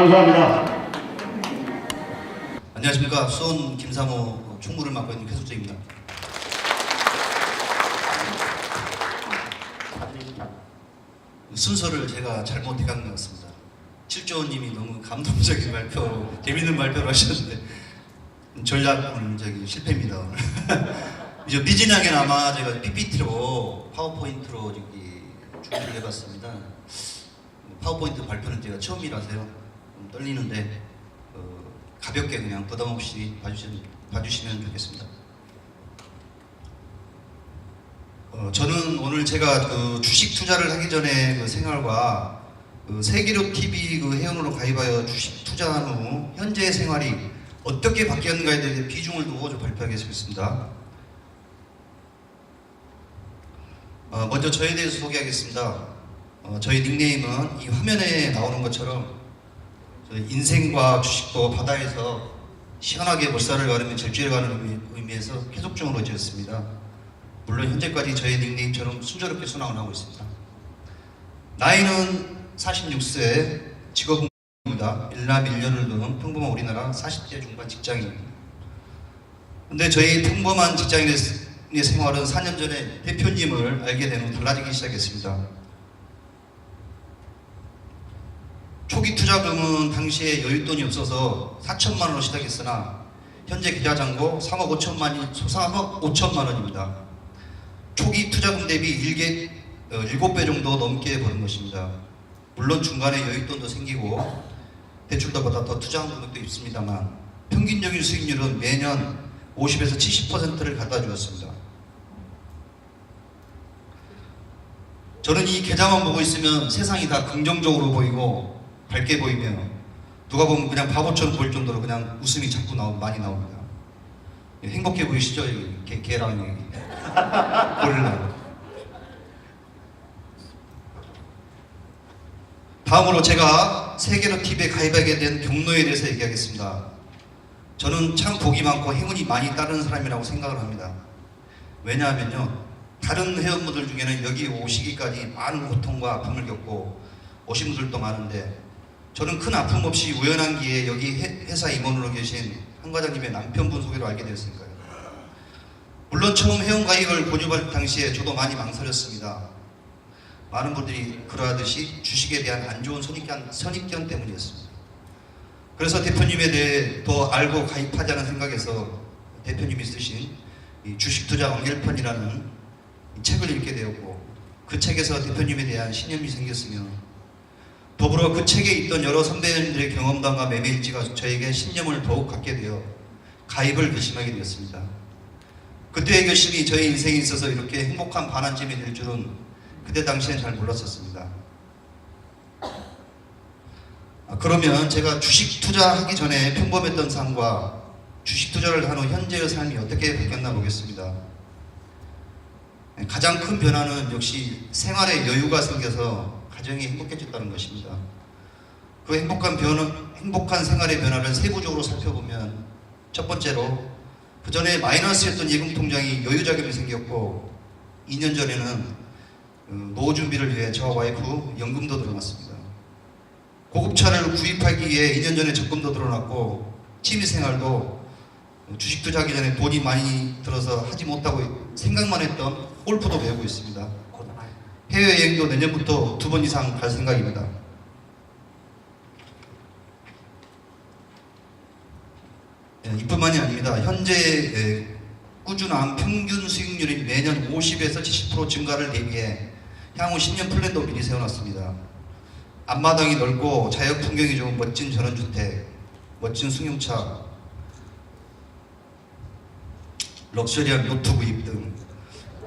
감사합니다. 안녕하십니까. 수원 김상호 총무를 맡고 있는 캐수장입니다. 순서를 제가 잘못해간 것 같습니다. 7조님이 너무 감동적인 발표, 재밌는 발표를 하셨는데 전략 오늘 실패입니다. 오늘. 이제 미진하게 아마 제가 PPT로 파워포인트로 준비를 해봤습니다. 파워포인트 발표는 제가 처음이라서요. 좀 떨리는데 가볍게 그냥 부담 없이 봐주시면 좋겠습니다. 저는 오늘 제가 주식 투자를 하기 전에 생활과 세계로 TV 회원으로 가입하여 주식 투자한 후 현재의 생활이 어떻게 바뀌었는가에 대해 비중을 두고 좀 발표하겠습니다. 먼저 저에 대해서 소개하겠습니다. 저희 닉네임은 이 화면에 나오는 것처럼 인생과 주식도 바다에서 시원하게 물살을 가르며 질주해가는 의미에서 쾌속중으로 지었습니다. 물론 현재까지 저희 닉네임처럼 순조롭게 순항을 하고 있습니다. 나이는 46세, 직업입니다. 일남 일녀를 둔 평범한 우리나라 40대 중반 직장인입니다. 근데 저희 평범한 직장인의 생활은 4년 전에 대표님을 알게 된 후 달라지기 시작했습니다. 초기 투자금은 당시에 여윳돈이 없어서 4천만 원으로 시작했으나 현재 계좌잔고 3억 5천만 원입니다. 초기 투자금 대비 7배 정도 넘게 버는 것입니다. 물론 중간에 여윳돈도 생기고 대출도 받아 더 투자한 금액도 있습니다만 평균적인 수익률은 매년 50에서 70%를 갖다 주었습니다. 저는 이 계좌만 보고 있으면 세상이 다 긍정적으로 보이고 밝게 보이며 누가 보면 그냥 바보처럼 보일 정도로 그냥 웃음이 자꾸 많이 나옵니다. 행복해 보이시죠? 개랑 고릴라. 다음으로 제가 세계로 TV에 가입하게 된 경로에 대해서 얘기하겠습니다. 저는 참 복이 많고 행운이 많이 따르는 사람이라고 생각을 합니다. 왜냐하면요, 다른 회원분들 중에는 여기 오시기까지 많은 고통과 아픔을 겪고 오신 분들도 많은데 저는 큰 아픔 없이 우연한 기회에 여기 회사 임원으로 계신 한 과장님의 남편분 소개로 알게 되었으니까요. 물론 처음 회원 가입을 권유할 당시에 저도 많이 망설였습니다. 많은 분들이 그러하듯이 주식에 대한 안 좋은 선입견 때문이었습니다. 그래서 대표님에 대해 더 알고 가입하자는 생각에서 대표님이 쓰신 이 주식투자 완결편이라는 책을 읽게 되었고 그 책에서 대표님에 대한 신념이 생겼으며 더불어 그 책에 있던 여러 선배님들의 경험담과 매매일지가 저에게 신념을 더욱 갖게 되어 가입을 결심하게 되었습니다. 그때의 결심이 저의 인생에 있어서 이렇게 행복한 반환점이 될 줄은 그때 당시엔 잘 몰랐었습니다. 그러면 제가 주식 투자하기 전에 평범했던 삶과 주식 투자를 한 후 현재의 삶이 어떻게 바뀌었나 보겠습니다. 가장 큰 변화는 역시 생활에 여유가 생겨서 가정이 행복해졌다는 것입니다. 그 행복한 생활의 변화를 세부적으로 살펴보면 첫 번째로 그 전에 마이너스였던 예금 통장이 여유 자금이 생겼고 2년 전에는 노후 준비를 위해 저와 와이프 연금도 들어놨습니다. 고급차를 구입하기 위해 2년 전에 적금도 들어놨고 취미생활도 주식 투자하기 전에 돈이 많이 들어서 하지 못하고 생각만 했던 골프도 배우고 있습니다. 해외여행도 내년부터 2번 이상 갈 생각입니다. 이뿐만이 아닙니다. 현재 꾸준한 평균 수익률이 매년 50에서 70% 증가를 대비해 향후 10년 플랜도 미리 세워놨습니다. 앞마당이 넓고 자연 풍경이 좋은 멋진 전원주택, 멋진 승용차, 럭셔리한 요트 구입 등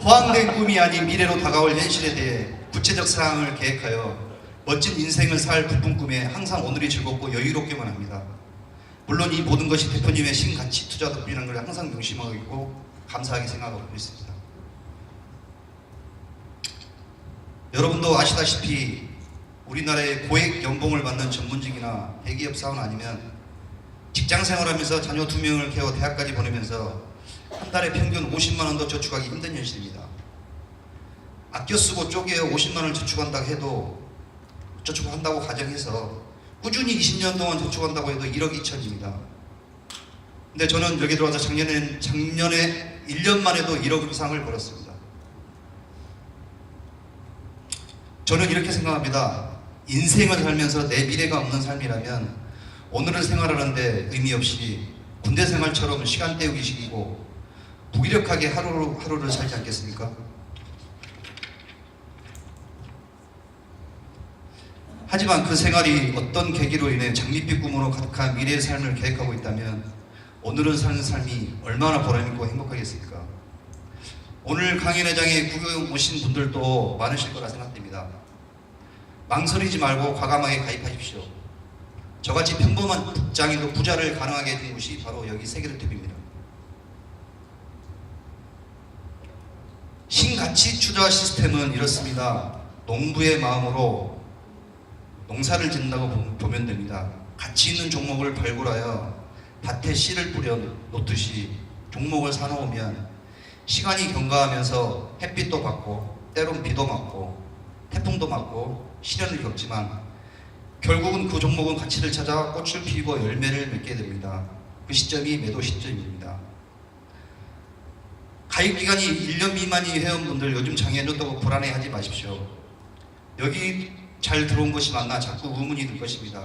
허황된 꿈이 아닌 미래로 다가올 현실에 대해 구체적 사항을 계획하여 멋진 인생을 살 부푼 꿈에 항상 오늘이 즐겁고 여유롭게만 합니다. 물론 이 모든 것이 대표님의 신가치 투자 덕분이라는 걸 항상 명심하고 있고 감사하게 생각하고 있습니다. 여러분도 아시다시피 우리나라의 고액 연봉을 받는 전문직이나 대기업 사원 아니면 직장 생활하면서 자녀 2명을 키워 대학까지 보내면서 한 달에 평균 50만 원도 저축하기 힘든 현실입니다. 아껴 쓰고 쪼개어 50만 원을 저축한다고 해도 저축한다고 가정해서 꾸준히 20년 동안 저축한다고 해도 1억 2천입니다. 근데 저는 여기 들어와서 작년에 1년만 해도 1억 이상을 벌었습니다. 저는 이렇게 생각합니다. 인생을 살면서 내 미래가 없는 삶이라면 오늘을 생활하는데 의미 없이 군대 생활처럼 시간 때우기식이고 무기력하게 하루를 살지 않겠습니까? 하지만 그 생활이 어떤 계기로 인해 장밋빛 꿈으로 가득한 미래의 삶을 계획하고 있다면 오늘은 사는 삶이 얼마나 보람있고 행복하겠습니까? 오늘 강연회장에 구경 오신 분들도 많으실 거라 생각됩니다. 망설이지 말고 과감하게 가입하십시오. 저같이 평범한 직장인도 부자를 가능하게 해준 곳이 바로 여기 세계로TV입니다. 신가치 투자 시스템은 이렇습니다. 농부의 마음으로 농사를 짓는다고 보면 됩니다. 가치 있는 종목을 발굴하여 밭에 씨를 뿌려 놓듯이 종목을 사놓으면 시간이 경과하면서 햇빛도 받고 때론 비도 맞고 태풍도 맞고 시련을 겪지만 결국은 그 종목은 가치를 찾아 꽃을 피우고 열매를 맺게 됩니다. 그 시점이 매도 시점입니다. 가입기간이 1년 미만이 회원분들 요즘 장애해줬다고 불안해하지 마십시오. 여기 잘 들어온 것이 맞나 자꾸 의문이 들 것입니다.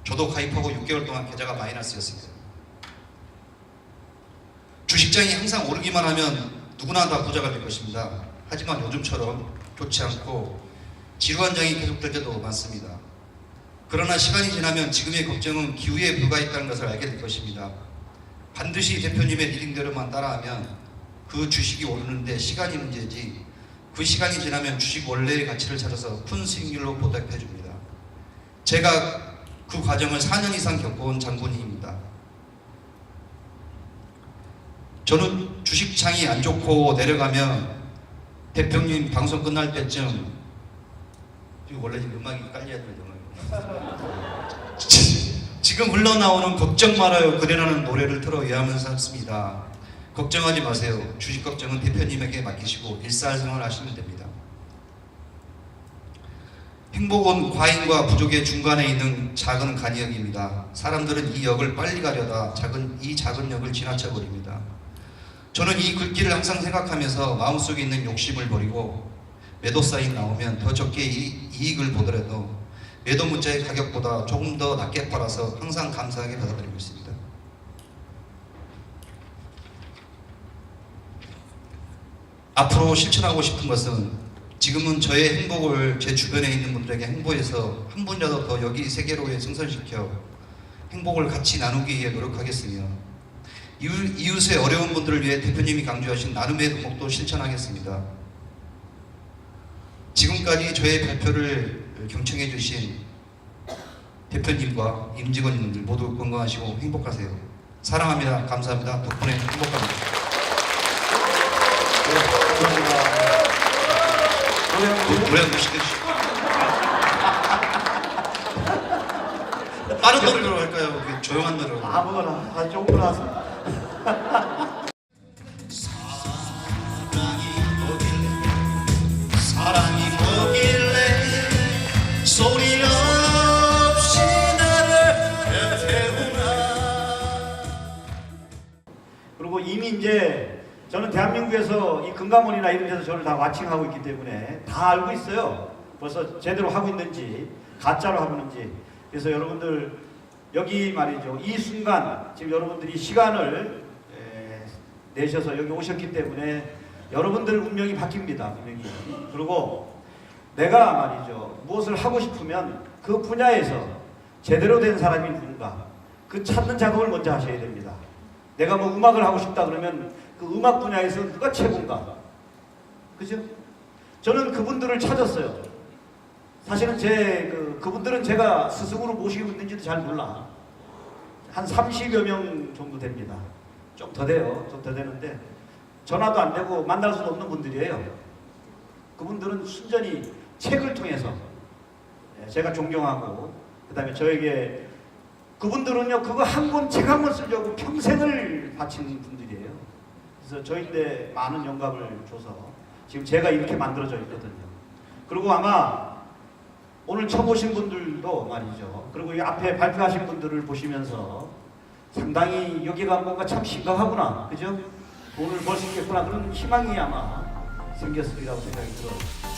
저도 가입하고 6개월 동안 계좌가 마이너스였습니다. 주식장이 항상 오르기만 하면 누구나 다 부자가 될 것입니다. 하지만 요즘처럼 좋지 않고 지루한 장이 계속될 때도 많습니다. 그러나 시간이 지나면 지금의 걱정은 기후에 불과했다는 것을 알게 될 것입니다. 반드시 대표님의 리딩대로만 따라하면 그 주식이 오르는데 시간이 문제지 그 시간이 지나면 주식 원래의 가치를 찾아서 큰 수익률로 보답해 줍니다. 제가 그 과정을 4년 이상 겪어온 장본인입니다. 저는 주식창이 안 좋고 내려가면 대표님 방송 끝날 때쯤 원래 음악이 깔려야 되는 음악입니다. 지금 흘러나오는 걱정 말아요 그대라는 노래를 틀어 외하면서 샀습니다. 걱정하지 마세요. 주식 걱정은 대표님에게 맡기시고 일상생활 하시면 됩니다. 행복은 과잉과 부족의 중간에 있는 작은 간이역입니다. 사람들은 이 역을 빨리 가려다 이 작은 역을 지나쳐 버립니다. 저는 이 글귀를 항상 생각하면서 마음속에 있는 욕심을 버리고 매도 사인 나오면 더 적게 이익을 보더라도 매도 문자의 가격보다 조금 더 낮게 팔아서 항상 감사하게 받아들이고 있습니다. 앞으로 실천하고 싶은 것은 지금은 저의 행복을 제 주변에 있는 분들에게 행보해서 한 분이라도 더 여기 세계로에 승선시켜 행복을 같이 나누기 위해 노력하겠으며 이웃의 어려운 분들을 위해 대표님이 강조하신 나눔의 도목도 실천하겠습니다. 지금까지 저의 발표를 경청해 주신 대표님과 임직원님들 모두 건강하시고 행복하세요. 사랑합니다. 감사합니다. 덕분에 행복합니다. 노래 한 곡씩 해주시고 빠른 노래로 할까요? 조용한 노래로 아무거나 좋은 거 나왔어. 사랑이 뭐길래 소리 없이 나를 태우나. 그리고 이미 이제 저는 대한민국에서 이 금감원이나 이런 데서 저를 다 와칭하고 있기 때문에 다 알고 있어요. 벌써 제대로 하고 있는지 가짜로 하고 있는지. 그래서 여러분들 여기 말이죠. 이 순간 지금 여러분들이 시간을 내셔서 여기 오셨기 때문에 여러분들 운명이 바뀝니다. 분명히. 그리고 내가 말이죠. 무엇을 하고 싶으면 그 분야에서 제대로 된 사람이 누군가 그 찾는 작업을 먼저 하셔야 됩니다. 내가 뭐 음악을 하고 싶다 그러면 그 음악 분야에서 누가 최고인가? 그죠? 저는 그분들을 찾았어요. 사실은 그분들은 제가 스승으로 모시고 있는지도 잘 몰라. 한 30여 명 정도 됩니다. 좀 더 돼요. 좀 더 되는데 전화도 안 되고 만날 수도 없는 분들이에요. 그분들은 순전히 책을 통해서 제가 존경하고 그 다음에 저에게 그분들은요 그거 한 권 책 한 권 쓰려고 평생을 바친 분들이에요. 그래서 저희한테 많은 영감을 줘서 지금 제가 이렇게 만들어져 있거든요. 그리고 아마 오늘 쳐보신 분들도 말이죠. 그리고 이 앞에 발표하신 분들을 보시면서 상당히 여기가 뭔가 참 심각하구나, 그죠? 돈을 벌 수 있겠구나 그런 희망이 아마 생겼으리라고 생각이 들어요.